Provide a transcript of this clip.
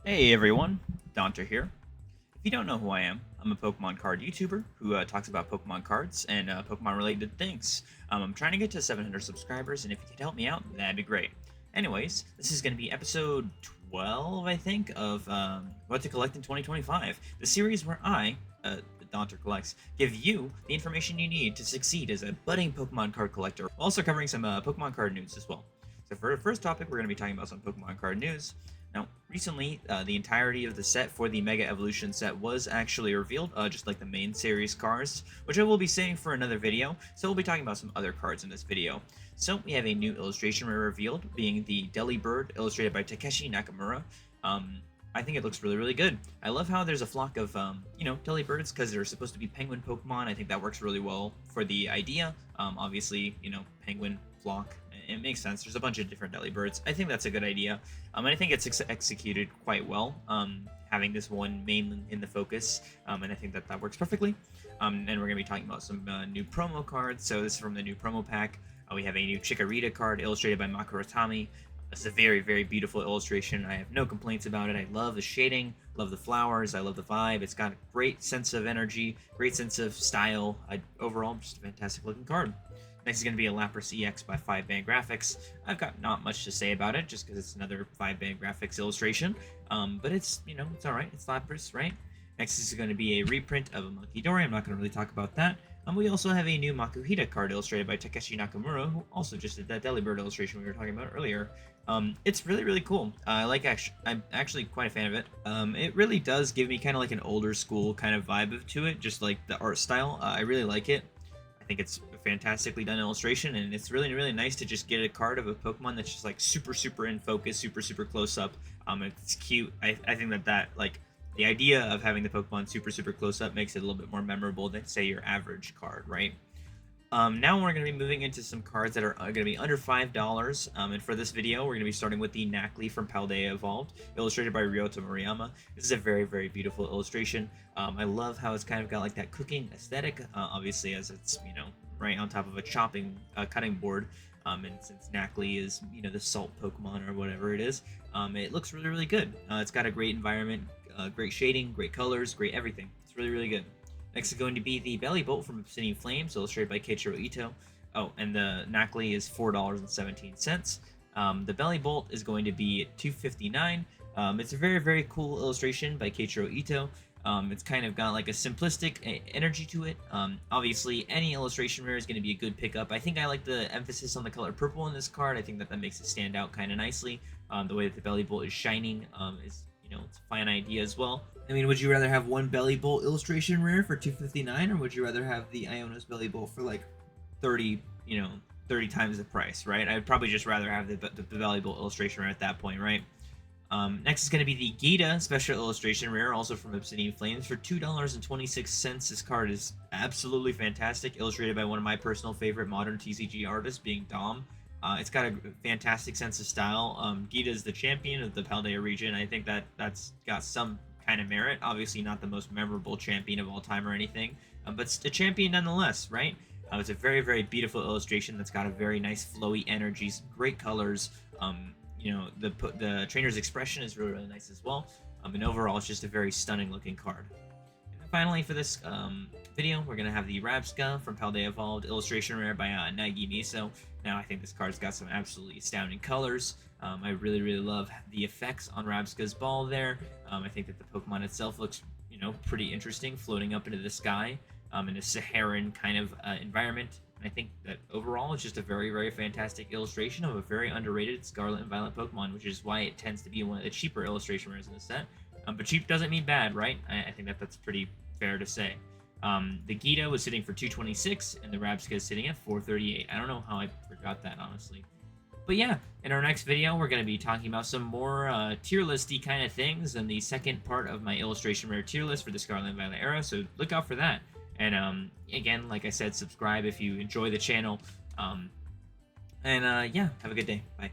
Hey everyone, Donter here. If you don't know who I am, I'm a Pokemon card YouTuber who talks about Pokemon cards and Pokemon related things. I'm trying to get to 700 subscribers, and if you could help me out, that'd be great. Anyways, this is going to be episode 12, I think, of What to Collect in 2025, the series where the Donter Collects, give you the information you need to succeed as a budding Pokemon card collector, while also covering some Pokemon card news as well. So for the first topic, we're going to be talking about some Pokemon card news. Now, recently, the entirety of the set for the Mega Evolution set was actually revealed, just like the main series cards, which I will be saving for another video, so we'll be talking about some other cards in this video. So, we have a new illustration revealed, being the Delibird, illustrated by Takeshi Nakamura. I think it looks really, really good. I love how there's a flock of, Delibirds, because they're supposed to be penguin Pokemon. I think that works really well for the idea. Obviously, penguin flock. It makes sense. There's a bunch of different Delibirds. I think that's a good idea. And I think it's executed quite well, having this one main in the focus, and I think that works perfectly. And we're going to be talking about some new promo cards. So this is from the new promo pack. We have a new Chikorita card illustrated by Makuratami. It's a very, very beautiful illustration. I have no complaints about it. I love the shading, love the flowers, I love the vibe. It's got a great sense of energy, great sense of style. Overall, just a fantastic looking card. Next is going to be a Lapras EX by 5-Band Graphics. I've got not much to say about it, just because it's another 5-Band Graphics illustration. But it's, it's alright. It's Lapras, right? Next is going to be a reprint of a Munkidori. I'm not going to really talk about that. We also have a new Makuhita card illustrated by Takeshi Nakamura, who also just did that Delibird illustration we were talking about earlier. It's really, really cool. I'm actually quite a fan of it. It really does give me kind of like an older school kind of vibe to it, just like the art style. I really like it. I think it's a fantastically done illustration, and it's really, really nice to just get a card of a Pokemon that's just like super, super in focus, super, super close up. It's cute. I think that like the idea of having the Pokemon super, super close up makes it a little bit more memorable than, say, your average card, right? Now we're going to be moving into some cards that are going to be under $5, and for this video, we're going to be starting with the Knackley from Paldea Evolved, illustrated by Ryota Murayama. This is a very, very beautiful illustration. I love how it's kind of got like that cooking aesthetic, obviously, as it's, right on top of a cutting board. And since Knackley is, the salt Pokemon or whatever it is, it looks really, really good. It's got a great environment, great shading, great colors, great everything. It's really, really good. Next is going to be the Belly Bolt from Obsidian Flames, illustrated by Keiichiro Ito. Oh, and the Knackley is $4.17. The Belly Bolt is going to be $2.59. It's a very, very cool illustration by Keiichiro Ito. It's kind of got like a simplistic energy to it. Obviously, any illustration rare is going to be a good pickup. I think I like the emphasis on the color purple in this card. I think that makes it stand out kind of nicely. The way that the Belly Bolt is shining is, it's a fine idea as well. I mean, would you rather have one Belly Bolt illustration rare for $2.59, or would you rather have the Iono's Belly Bolt for like 30 times the price, right? I'd probably just rather have the Belly Bolt illustration rare at that point, right? Next is going to be the Gita special illustration rare, also from Obsidian Flames, for $2.26. This card is absolutely fantastic, illustrated by one of my personal favorite modern TCG artists, being Dom. It's got a fantastic sense of style. Gita is the champion of the Paldea region. I think that's got some kind of merit. Obviously not the most memorable champion of all time or anything, but it's a champion nonetheless, right? It's a very, very beautiful illustration that's got a very nice flowy energy, some great colors. The trainer's expression is really, really nice as well. And overall, it's just a very stunning looking card. And then finally, for this video, we're going to have the Rabska from Paldea Evolved, illustration rare by Nagi Miso. Now, I think this card's got some absolutely astounding colors. I really, really love the effects on Rabska's ball there. I think that the Pokemon itself looks, pretty interesting, floating up into the sky in a Saharan kind of environment. And I think that overall, it's just a very, very fantastic illustration of a very underrated Scarlet and Violet Pokemon, which is why it tends to be one of the cheaper illustration rares in the set. But cheap doesn't mean bad, right? I think that's pretty fair to say. The Gita was sitting for $2.26, and the Rabska is sitting at $4.38. I don't know how I forgot that, honestly. But yeah, in our next video, we're going to be talking about some more tier listy kind of things in the second part of my illustration rare tier list for the Scarlet and Violet era, so look out for that. And again, like I said, subscribe if you enjoy the channel. Yeah, have a good day. Bye.